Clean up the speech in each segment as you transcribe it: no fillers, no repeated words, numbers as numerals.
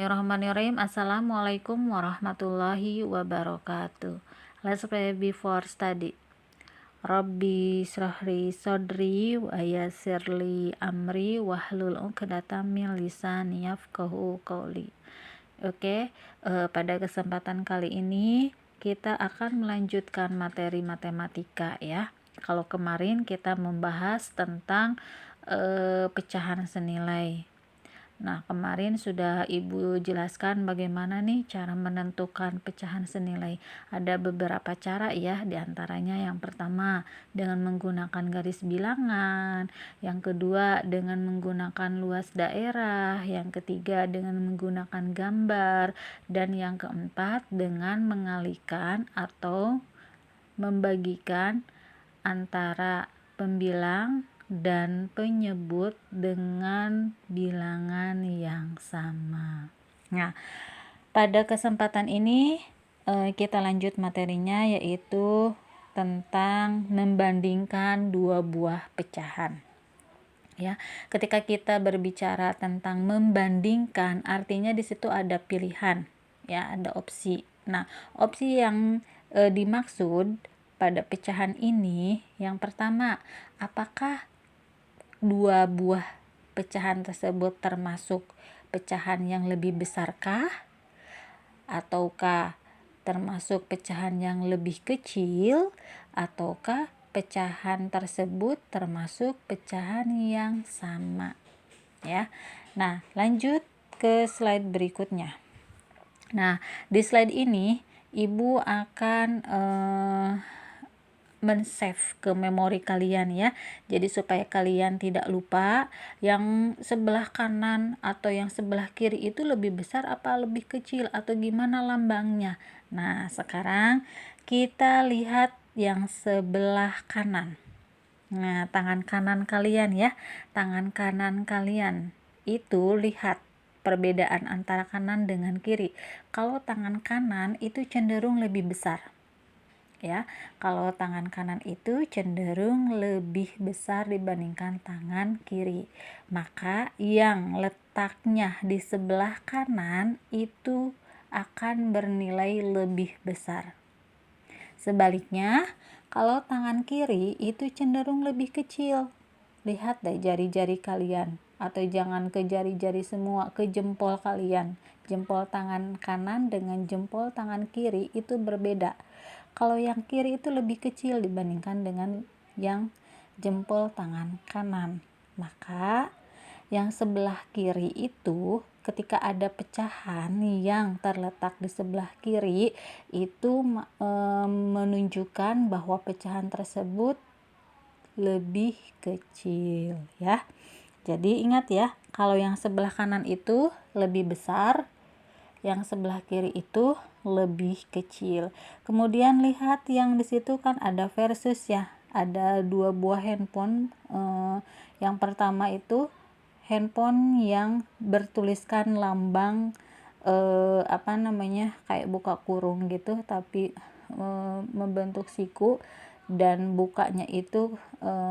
Bismillahirrahmanirrahim. Assalamualaikum warahmatullahi wabarakatuh. Let's pray before study. Rabbi shrahli sodri wa yassirli amri wahlul 'uqdatam min lisani yafqahu qawli. Oke, pada kesempatan kali ini kita akan melanjutkan materi matematika ya. Kalau kemarin kita membahas tentang pecahan senilai. Nah, kemarin sudah Ibu jelaskan bagaimana nih cara menentukan pecahan senilai. Ada beberapa cara ya, diantaranya yang pertama dengan menggunakan garis bilangan, yang kedua dengan menggunakan luas daerah, yang ketiga dengan menggunakan gambar, dan yang keempat dengan mengalihkan atau membagikan antara pembilang dan penyebut dengan bilangan yang sama. Nah, pada kesempatan ini kita lanjut materinya, yaitu tentang membandingkan dua buah pecahan. Ya, ketika kita berbicara tentang membandingkan, artinya di situ ada pilihan, ya, ada opsi. Nah, opsi yang dimaksud pada pecahan ini, yang pertama, apakah dua buah pecahan tersebut termasuk pecahan yang lebih besarkah, ataukah termasuk pecahan yang lebih kecil, ataukah pecahan tersebut termasuk pecahan yang sama ya. Nah, lanjut ke slide berikutnya. Nah, di slide ini Ibu akan men-save ke memori kalian ya. Jadi supaya kalian tidak lupa yang sebelah kanan atau yang sebelah kiri itu lebih besar apa lebih kecil atau gimana lambangnya. Nah, sekarang kita lihat yang sebelah kanan. Nah, tangan kanan kalian ya. Tangan kanan kalian itu lihat perbedaan antara kanan dengan kiri. Kalau tangan kanan itu cenderung lebih besar. Ya, kalau tangan kanan itu cenderung lebih besar dibandingkan tangan kiri. Maka yang letaknya di sebelah kanan itu akan bernilai lebih besar. Sebaliknya, kalau tangan kiri itu cenderung lebih kecil. Lihat deh jari-jari kalian, atau jangan ke jari-jari semua, ke jempol kalian. Jempol tangan kanan dengan jempol tangan kiri itu berbeda. Kalau yang kiri itu lebih kecil dibandingkan dengan yang jempol tangan kanan. Maka yang sebelah kiri itu ketika ada pecahan yang terletak di sebelah kiri itu menunjukkan bahwa pecahan tersebut lebih kecil ya. Jadi ingat ya, kalau yang sebelah kanan itu lebih besar, yang sebelah kiri itu lebih kecil. Kemudian lihat yang di situ kan ada versus ya, ada dua buah handphone. Yang pertama itu handphone yang bertuliskan lambang kayak buka kurung gitu, tapi membentuk siku, dan bukanya itu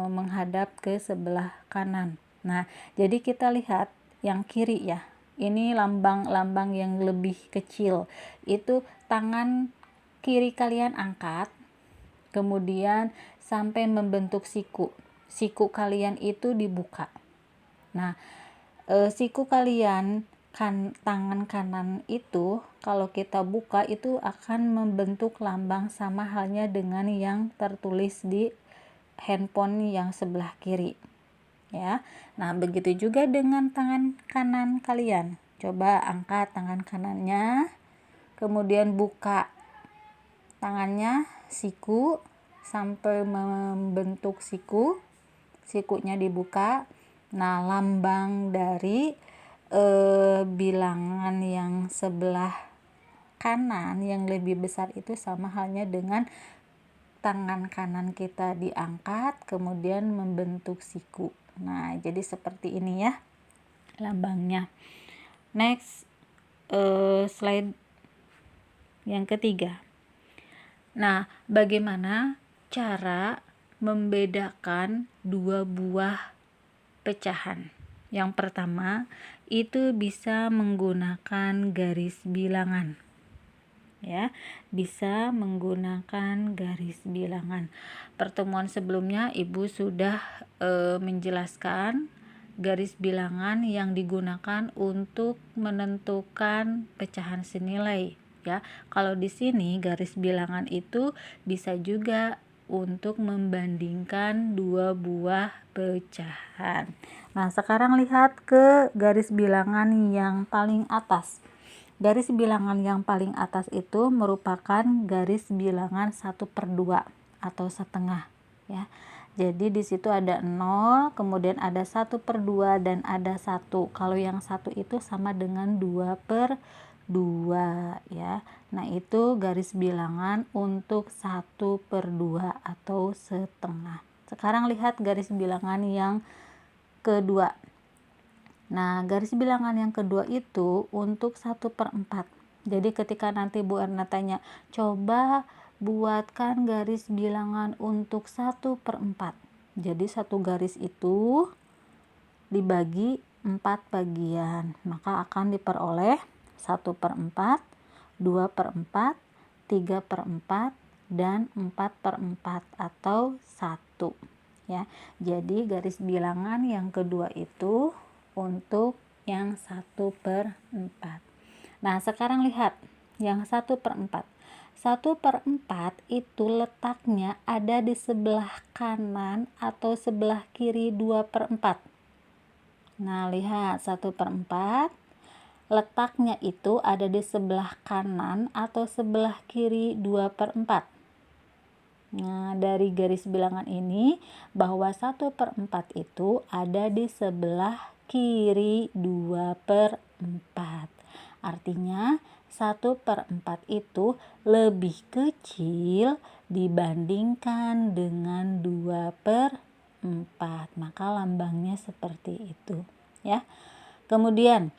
menghadap ke sebelah kanan. Nah, jadi kita lihat yang kiri ya. Ini lambang-lambang yang lebih kecil. Itu tangan kiri kalian angkat, kemudian sampai membentuk siku. Siku kalian itu dibuka. Nah, siku kalian tangan kanan itu kalau kita buka itu akan membentuk lambang sama halnya dengan yang tertulis di handphone yang sebelah kiri. Ya. Nah, begitu juga dengan tangan kanan kalian. Coba angkat tangan kanannya, kemudian buka tangannya, siku, sampai membentuk siku. Sikunya dibuka. Nah, lambang dari bilangan yang sebelah kanan yang lebih besar itu sama halnya dengan tangan kanan kita diangkat, kemudian membentuk siku. Nah, jadi seperti ini ya lambangnya. Next, slide yang ketiga. Nah, bagaimana cara membedakan dua buah pecahan? Yang pertama, itu bisa menggunakan garis bilangan. Ya, bisa menggunakan garis bilangan. Pertemuan sebelumnya Ibu sudah menjelaskan garis bilangan yang digunakan untuk menentukan pecahan senilai, ya. Kalau di sini garis bilangan itu bisa juga untuk membandingkan dua buah pecahan. Nah, sekarang lihat ke garis bilangan yang paling atas. Garis bilangan yang paling atas itu merupakan garis bilangan 1/2 atau setengah, ya. Jadi di situ ada 0, kemudian ada 1/2 dan ada 1. Kalau yang 1 itu sama dengan 2/2, ya. Nah, itu garis bilangan untuk 1/2 atau setengah. Sekarang lihat garis bilangan yang kedua. Nah, garis bilangan yang kedua itu untuk 1/4. Jadi ketika nanti Bu Erna tanya, coba buatkan garis bilangan untuk 1/4. Jadi satu garis itu dibagi 4 bagian, maka akan diperoleh 1/4, 2/4, 3/4, dan 4/4 atau 1, ya. Jadi garis bilangan yang kedua itu untuk yang 1/4. Nah, sekarang lihat yang 1/4. 1/4 itu letaknya ada di sebelah kanan atau sebelah kiri 2/4. Nah, lihat 1/4 letaknya itu ada di sebelah kanan atau sebelah kiri 2/4. Nah, dari garis bilangan ini bahwa 1/4 itu ada di sebelah kiri 2/4. Artinya 1/4 itu lebih kecil dibandingkan dengan 2/4. Maka lambangnya seperti itu, ya. Kemudian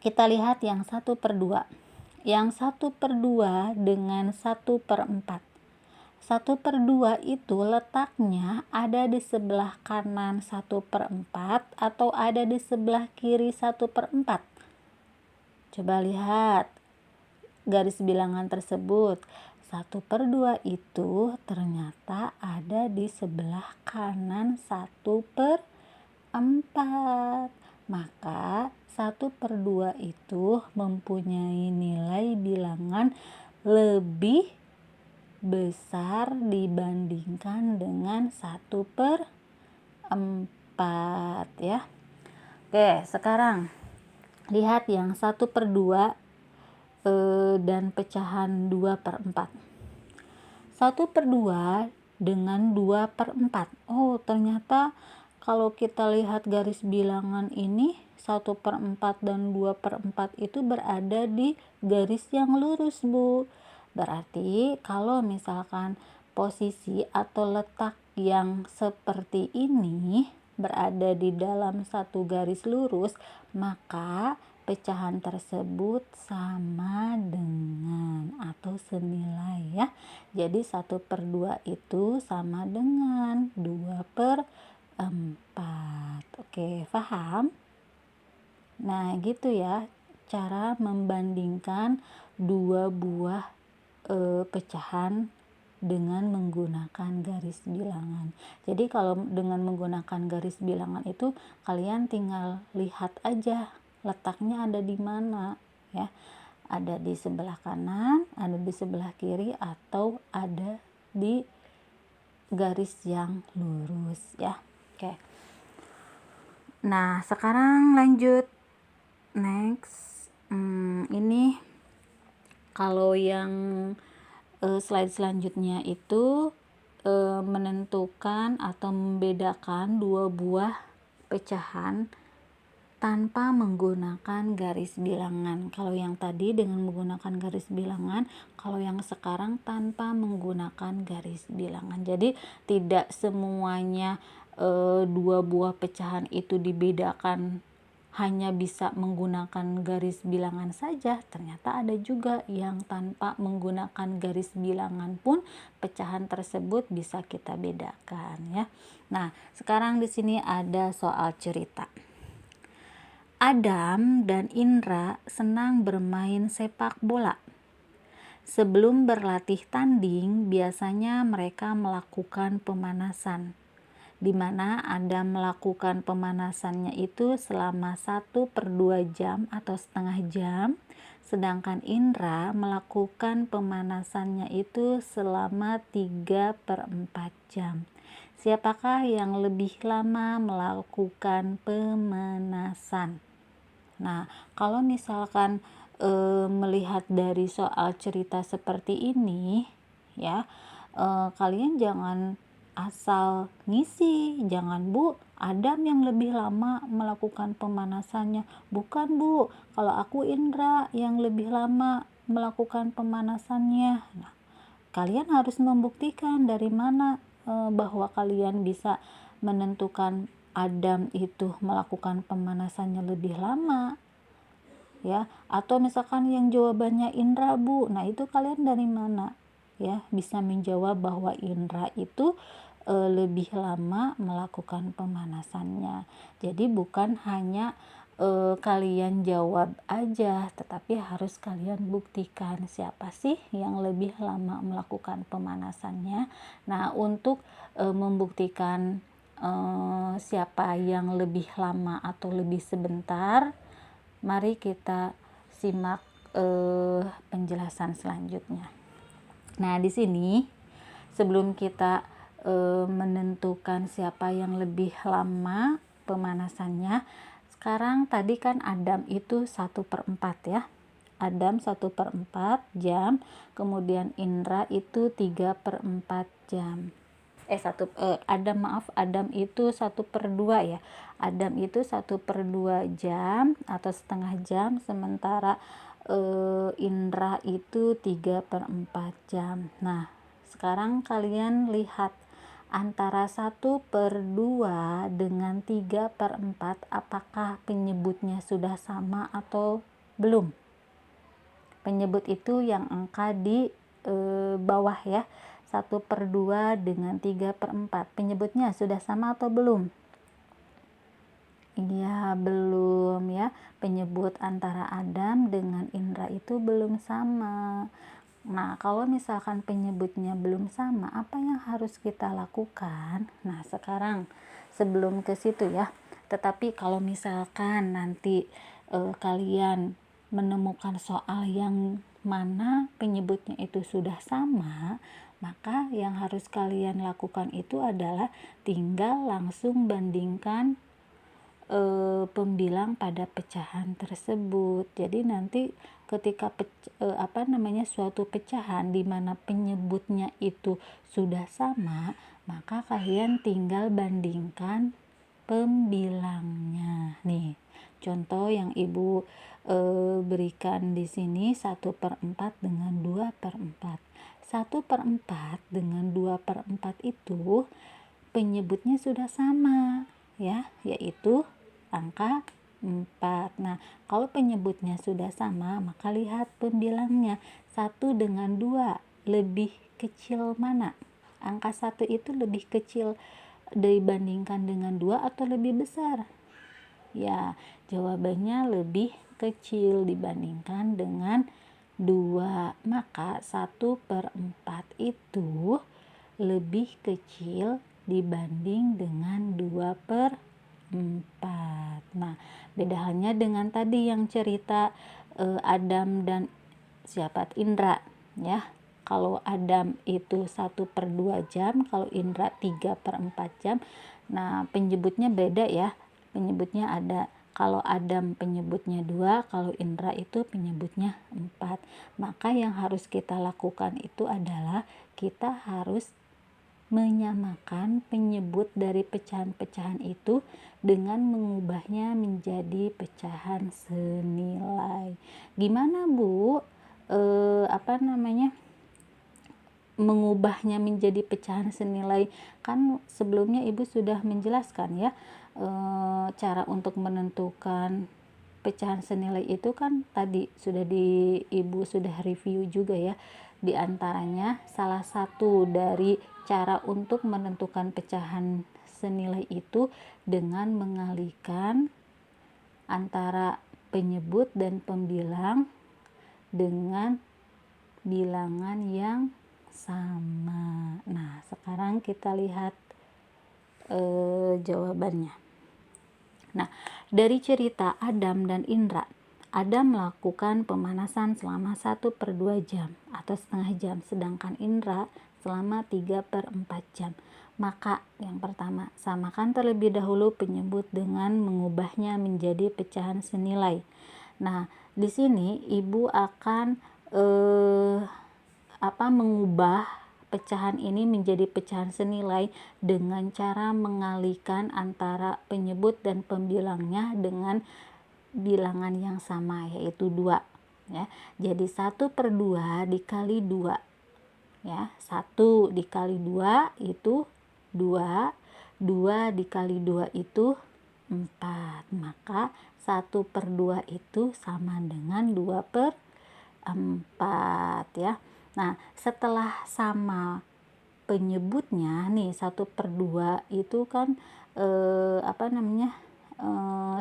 kita lihat yang 1/2. Yang 1/2 dengan 1/4. 1/2 itu letaknya ada di sebelah kanan 1/4 atau ada di sebelah kiri 1/4. Coba lihat garis bilangan tersebut. 1/2 itu ternyata ada di sebelah kanan 1/4. Maka 1/2 itu mempunyai nilai bilangan lebih besar dibandingkan dengan 1/4, ya. Oke, sekarang lihat yang 1/2 dan pecahan 2/4. 1/2 dengan 2/4. Oh, ternyata kalau kita lihat garis bilangan ini 1/4 dan 2/4 itu berada di garis yang lurus, Bu. Berarti kalau misalkan posisi atau letak yang seperti ini berada di dalam satu garis lurus, maka pecahan tersebut sama dengan atau senilai, ya. Jadi 1/2 itu sama dengan 2/4. Oke, paham? Nah, gitu ya cara membandingkan dua buah pecahan dengan menggunakan garis bilangan. Jadi kalau dengan menggunakan garis bilangan itu kalian tinggal lihat aja letaknya ada di mana, ya. Ada di sebelah kanan, ada di sebelah kiri, atau ada di garis yang lurus, ya. Oke. Nah, sekarang lanjut next. Ini kalau yang slide selanjutnya itu menentukan atau membedakan dua buah pecahan tanpa menggunakan garis bilangan. Kalau yang tadi dengan menggunakan garis bilangan, kalau yang sekarang tanpa menggunakan garis bilangan. Jadi tidak semuanya dua buah pecahan itu dibedakan hanya bisa menggunakan garis bilangan saja. Ternyata ada juga yang tanpa menggunakan garis bilangan pun pecahan tersebut bisa kita bedakan, ya. Nah, sekarang di sini ada soal cerita. Adam dan Indra senang bermain sepak bola. Sebelum berlatih tanding, biasanya mereka melakukan pemanasan, di mana Adam melakukan pemanasannya itu selama 1/2 jam atau setengah jam, sedangkan Indra melakukan pemanasannya itu selama 3/4 jam. Siapakah yang lebih lama melakukan pemanasan? Nah, kalau misalkan melihat dari soal cerita seperti ini, ya, kalian jangan asal ngisi, jangan Bu, Adam yang lebih lama melakukan pemanasannya. Bukan Bu, kalau aku Indra yang lebih lama melakukan pemanasannya. Nah, kalian harus membuktikan dari mana bahwa kalian bisa menentukan Adam itu melakukan pemanasannya lebih lama, ya, atau misalkan yang jawabannya Indra Bu, nah itu kalian dari mana ya bisa menjawab bahwa Indra itu lebih lama melakukan pemanasannya. Jadi bukan hanya kalian jawab aja, tetapi harus kalian buktikan siapa sih yang lebih lama melakukan pemanasannya. Nah, untuk membuktikan siapa yang lebih lama atau lebih sebentar, mari kita simak penjelasan selanjutnya. Nah, di sini sebelum kita menentukan siapa yang lebih lama pemanasannya, sekarang tadi kan Adam itu 1/4 ya. Adam 1/4 jam, kemudian Indra itu 3/4 jam. Adam itu 1/2 ya. Adam itu 1/2 jam atau setengah jam, sementara Indra itu 3/4 jam. Nah, sekarang kalian lihat antara 1/2 dengan 3/4, apakah penyebutnya sudah sama atau belum? Penyebut itu yang angka di bawah ya, 1/2 dengan 3/4. Penyebutnya sudah sama atau belum? Iya, belum ya. Penyebut antara Adam dengan Indra itu belum sama. Nah, kalau misalkan penyebutnya belum sama, apa yang harus kita lakukan? Nah, sekarang sebelum ke situ ya. Tetapi kalau misalkan nanti kalian menemukan soal yang mana penyebutnya itu sudah sama, maka yang harus kalian lakukan itu adalah tinggal langsung bandingkan pembilang pada pecahan tersebut. Jadi nanti ketika suatu pecahan di mana penyebutnya itu sudah sama, maka kalian tinggal bandingkan pembilangnya. Nih, contoh yang Ibu berikan di sini 1/4 dengan 2/4. 1/4 dengan 2/4 itu penyebutnya sudah sama ya, yaitu angka 4. Nah, kalau penyebutnya sudah sama, maka lihat pembilangnya. 1 dengan 2 lebih kecil mana? Angka 1 itu lebih kecil dibandingkan dengan 2 atau lebih besar? Ya, jawabannya lebih kecil dibandingkan dengan 2. Maka 1/4 itu lebih kecil dibanding dengan 2/4. Nah, beda halnya dengan tadi yang cerita Adam dan Indra ya. Kalau Adam itu 1/2 jam, kalau Indra 3/4 jam. Nah, penyebutnya beda ya. Penyebutnya ada, kalau Adam penyebutnya 2, kalau Indra itu penyebutnya 4. Maka yang harus kita lakukan itu adalah kita harus menyamakan penyebut dari pecahan-pecahan itu dengan mengubahnya menjadi pecahan senilai. Gimana Bu? Mengubahnya menjadi pecahan senilai? Kan sebelumnya Ibu sudah menjelaskan ya, cara untuk menentukan pecahan senilai itu kan tadi Ibu sudah review juga ya. Di antaranya salah satu dari cara untuk menentukan pecahan senilai itu dengan mengalihkan antara penyebut dan pembilang dengan bilangan yang sama. Nah, sekarang kita lihat jawabannya. Nah, dari cerita Adam dan Indra, Adam melakukan pemanasan selama 1/2 jam atau setengah jam, sedangkan Indra selama 3/4 jam. Maka yang pertama, samakan terlebih dahulu penyebut dengan mengubahnya menjadi pecahan senilai. Nah, di sini ibu akan mengubah pecahan ini menjadi pecahan senilai dengan cara mengalihkan antara penyebut dan pembilangnya dengan bilangan yang sama, yaitu 2 ya. Jadi 1/2 dikali 2 ya. 1 dikali 2 itu 2, 2 dikali 2 itu 4. Maka 1/2 itu sama dengan 2/4 ya. Nah, setelah sama penyebutnya nih, 1/2 itu kan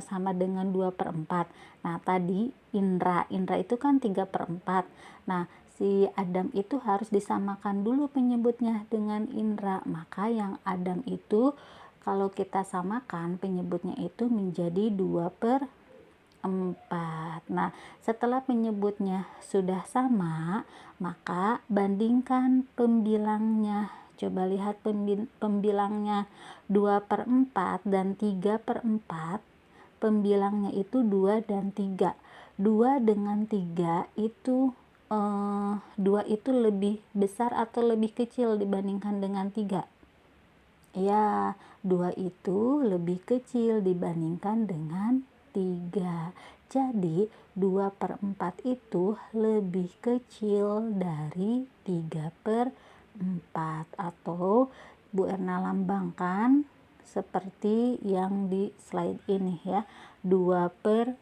sama dengan 2/4. Nah, tadi Indra itu kan 3/4. Nah, si Adam itu harus disamakan dulu penyebutnya dengan Indra. Maka yang Adam itu kalau kita samakan penyebutnya itu menjadi 2/4. Nah, setelah penyebutnya sudah sama, maka bandingkan pembilangnya. Coba lihat pembilangnya 2/4 dan 3/4. Pembilangnya itu 2 dan 3. 2 dengan 3 itu 2 itu lebih besar atau lebih kecil dibandingkan dengan 3? Ya, 2 itu lebih kecil dibandingkan dengan 3. Jadi 2/4 itu lebih kecil dari 3/4, atau Bu Erna lambangkan seperti yang di slide ini ya. 2/4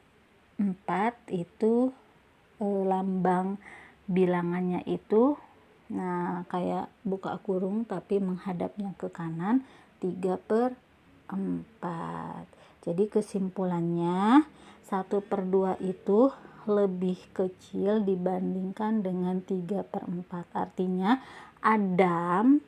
itu lambang bilangannya itu kayak buka kurung tapi menghadapnya ke kanan, 3/4. Jadi kesimpulannya 1/2 itu lebih kecil dibandingkan dengan 3/4. Artinya Adam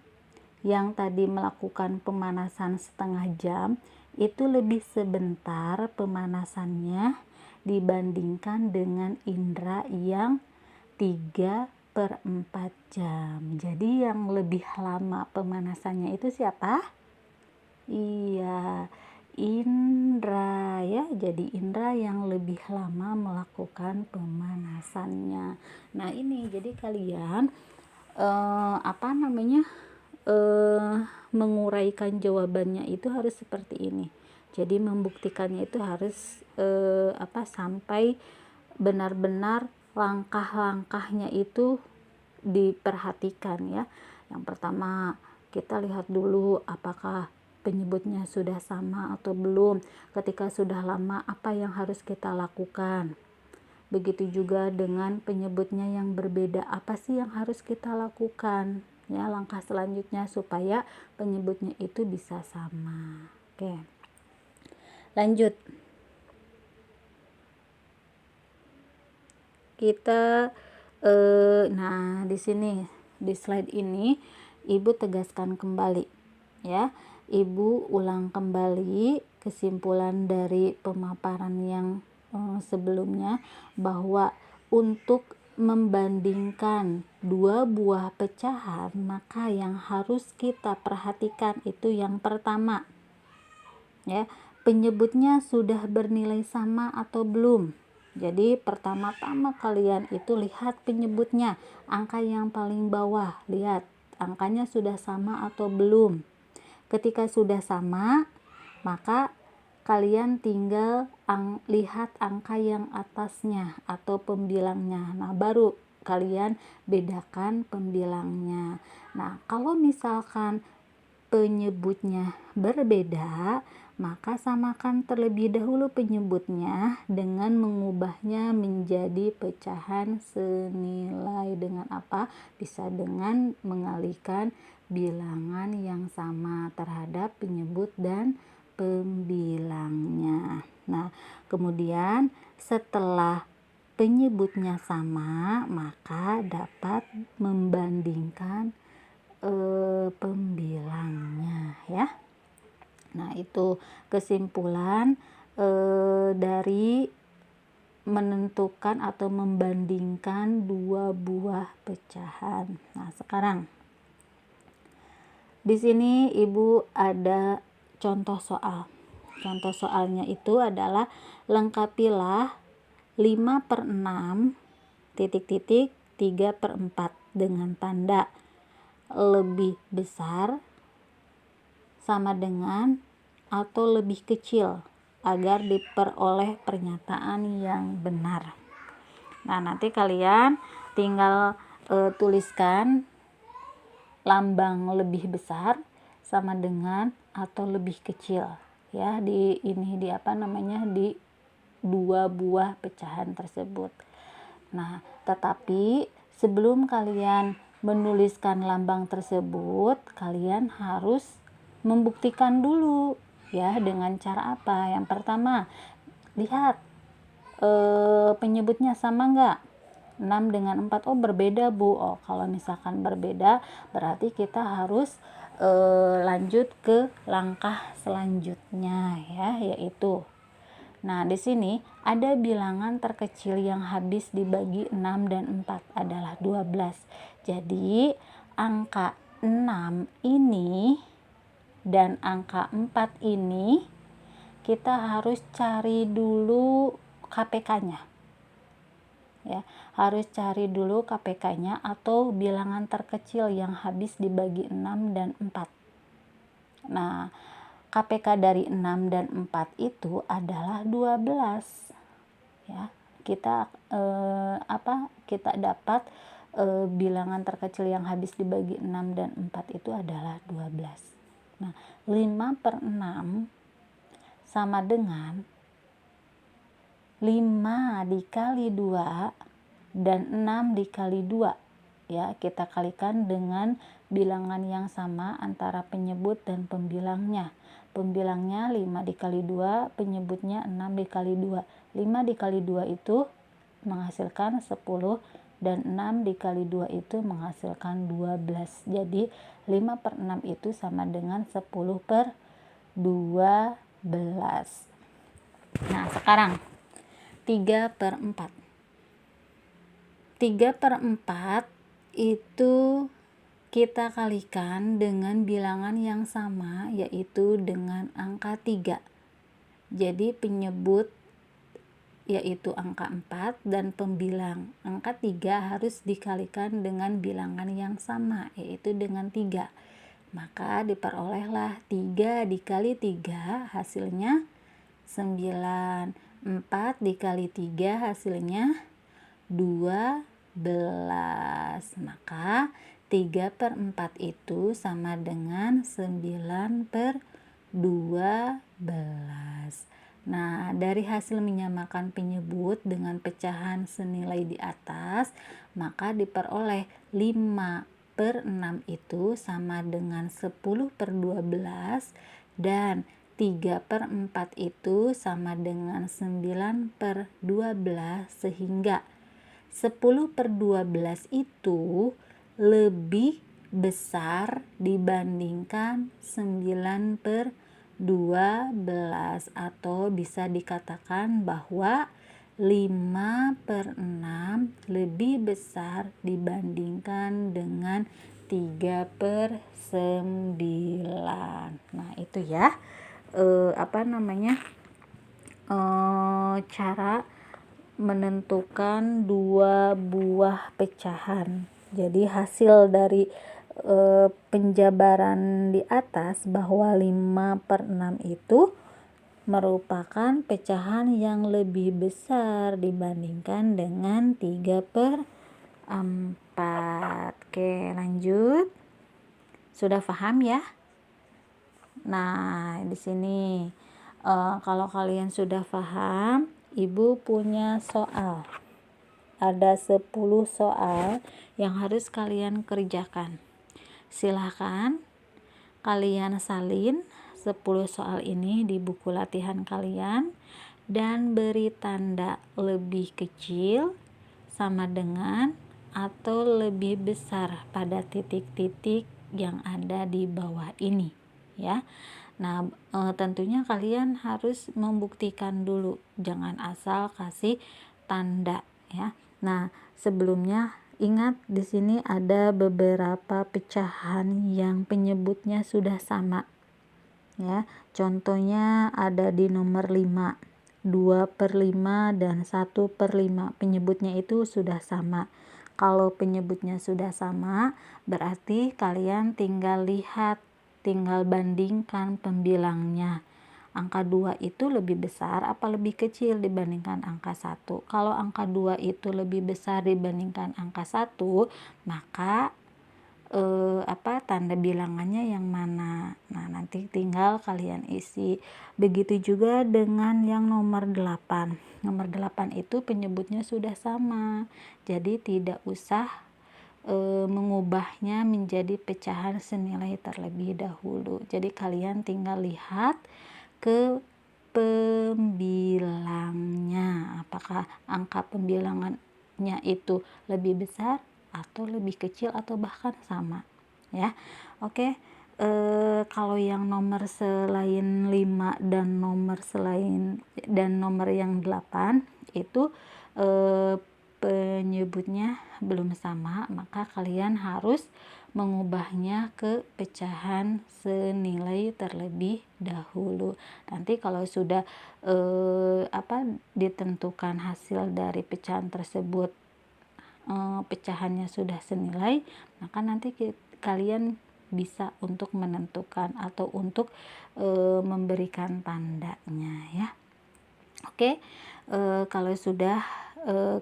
yang tadi melakukan pemanasan setengah jam itu lebih sebentar pemanasannya dibandingkan dengan Indra yang 3/4 jam. Jadi yang lebih lama pemanasannya itu siapa? Iya, Indra ya. Jadi Indra yang lebih lama melakukan pemanasannya. Nah, ini jadi kalian menguraikan jawabannya itu harus seperti ini. Jadi membuktikannya itu harus sampai benar-benar langkah-langkahnya itu diperhatikan ya. Yang pertama, kita lihat dulu apakah penyebutnya sudah sama atau belum. Ketika sudah lama, apa yang harus kita lakukan? Begitu juga dengan penyebutnya yang berbeda, apa sih yang harus kita lakukan? Ya, langkah selanjutnya supaya penyebutnya itu bisa sama. Oke. Lanjut. Kita di sini di slide ini Ibu tegaskan kembali ya. Ibu ulang kembali kesimpulan dari pemaparan yang sebelumnya, bahwa untuk membandingkan dua buah pecahan, maka yang harus kita perhatikan itu yang pertama ya, penyebutnya sudah bernilai sama atau belum. Jadi pertama-tama kalian itu lihat penyebutnya, angka yang paling bawah, lihat angkanya sudah sama atau belum. Ketika sudah sama, maka kalian tinggal lihat angka yang atasnya atau pembilangnya. Nah, baru kalian bedakan pembilangnya. Nah, kalau misalkan penyebutnya berbeda, maka samakan terlebih dahulu penyebutnya dengan mengubahnya menjadi pecahan senilai. Dengan apa? Bisa dengan mengalihkan bilangan yang sama terhadap penyebut dan pembilangnya. Nah, kemudian setelah penyebutnya sama, maka dapat membandingkan pembilangnya ya. Nah, itu kesimpulan dari menentukan atau membandingkan dua buah pecahan. Nah, sekarang di sini Ibu ada contoh soal. Contoh soalnya itu adalah lengkapilah 5/6 titik-titik 3/4 dengan tanda lebih besar, sama dengan, atau lebih kecil agar diperoleh pernyataan yang benar. Nah, nanti kalian tinggal tuliskan lambang lebih besar sama dengan atau lebih kecil ya di dua buah pecahan tersebut. Nah, tetapi sebelum kalian menuliskan lambang tersebut, kalian harus membuktikan dulu ya. Dengan cara apa? Yang pertama, lihat penyebutnya sama enggak? 6 dengan 4, oh berbeda Bu. Oh, kalau misalkan berbeda berarti kita harus lanjut ke langkah selanjutnya ya, yaitu di sini ada bilangan terkecil yang habis dibagi 6 dan 4 adalah 12. Jadi angka 6 ini dan angka 4 ini kita harus cari dulu KPK-nya. Ya, harus cari dulu KPK-nya atau bilangan terkecil yang habis dibagi 6 dan 4. Nah, KPK dari 6 dan 4 itu adalah 12. Ya, kita kita dapat bilangan terkecil yang habis dibagi 6 dan 4 itu adalah 12. Nah, 5/6 sama dengan 5 dikali 2 dan 6 dikali 2. Ya, kita kalikan dengan bilangan yang sama antara penyebut dan pembilangnya. Pembilangnya 5 dikali 2, penyebutnya 6 dikali 2. 5 dikali 2 itu menghasilkan 10 dan 6 dikali 2 itu menghasilkan 12. Jadi 5/6 itu sama dengan 10/12. Nah, sekarang 3/4. 3/4 itu kita kalikan dengan bilangan yang sama, yaitu dengan angka 3. Jadi penyebut yaitu angka 4 dan pembilang angka 3 harus dikalikan dengan bilangan yang sama, yaitu dengan 3. Maka diperolehlah 3 dikali 3 hasilnya 9. 4 dikali 3 hasilnya 12. Maka 3/4 itu sama dengan 9/12. Nah, dari hasil menyamakan penyebut dengan pecahan senilai di atas, maka diperoleh 5/6 itu sama dengan 10/12 dan 3/4 itu sama dengan 9/12, sehingga 10/12 itu lebih besar dibandingkan 9/12, atau bisa dikatakan bahwa 5/6 lebih besar dibandingkan dengan 3/9. Nah, itu ya cara menentukan dua buah pecahan. Jadi hasil dari penjabaran di atas bahwa 5/6 itu merupakan pecahan yang lebih besar dibandingkan dengan 3/4. Oke, lanjut. Sudah paham ya? Nah, di sini kalau kalian sudah paham, Ibu punya soal. Ada 10 soal yang harus kalian kerjakan. Silahkan kalian salin 10 soal ini di buku latihan kalian dan beri tanda lebih kecil sama dengan atau lebih besar pada titik-titik yang ada di bawah ini ya. Nah, tentunya kalian harus membuktikan dulu, jangan asal kasih tanda ya. Nah, sebelumnya ingat di sini ada beberapa pecahan yang penyebutnya sudah sama ya. Contohnya ada di nomor 5, 2/5 dan 1/5, penyebutnya itu sudah sama. Kalau penyebutnya sudah sama, berarti kalian tinggal lihat, tinggal bandingkan pembilangnya. Angka 2 itu lebih besar apa lebih kecil dibandingkan angka 1? Kalau angka 2 itu lebih besar dibandingkan angka 1, maka tanda bilangannya yang mana. Nah, nanti tinggal kalian isi. Begitu juga dengan yang nomor 8. Nomor 8 itu penyebutnya sudah sama. Jadi tidak usah mengubahnya menjadi pecahan senilai terlebih dahulu. Jadi kalian tinggal lihat ke pembilangnya, apakah angka pembilangannya itu lebih besar atau lebih kecil atau bahkan sama ya. Oke, kalau yang nomor selain 5 dan nomor yang 8 itu penyebutnya belum sama, maka kalian harus mengubahnya ke pecahan senilai terlebih dahulu. Nanti kalau sudah ditentukan hasil dari pecahan tersebut, pecahannya sudah senilai, maka nanti kalian bisa untuk menentukan atau untuk memberikan tandanya ya. Oke, kalau sudah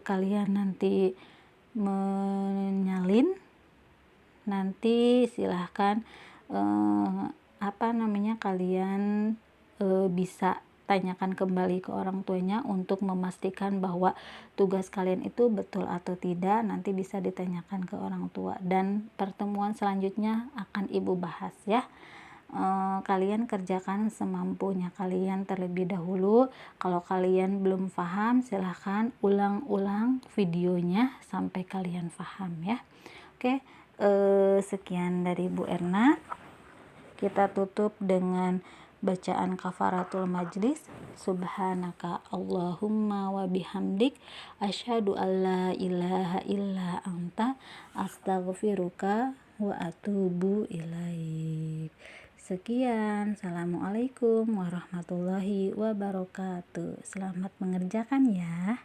kalian nanti menyalin, nanti silahkan kalian bisa tanyakan kembali ke orang tuanya untuk memastikan bahwa tugas kalian itu betul atau tidak. Nanti bisa ditanyakan ke orang tua dan pertemuan selanjutnya akan ibu bahas ya. Kalian kerjakan semampunya kalian terlebih dahulu. Kalau kalian belum paham, silahkan ulang-ulang videonya sampai kalian paham ya. Oke, sekian dari Bu Erna. Kita tutup dengan bacaan kafaratul majlis. Subhanaka Allahumma wa bihamdik asyhadu alla ilaha illa anta astaghfiruka wa atubu ilaik. Sekian, assalamualaikum warahmatullahi wabarakatuh. Selamat mengerjakan ya.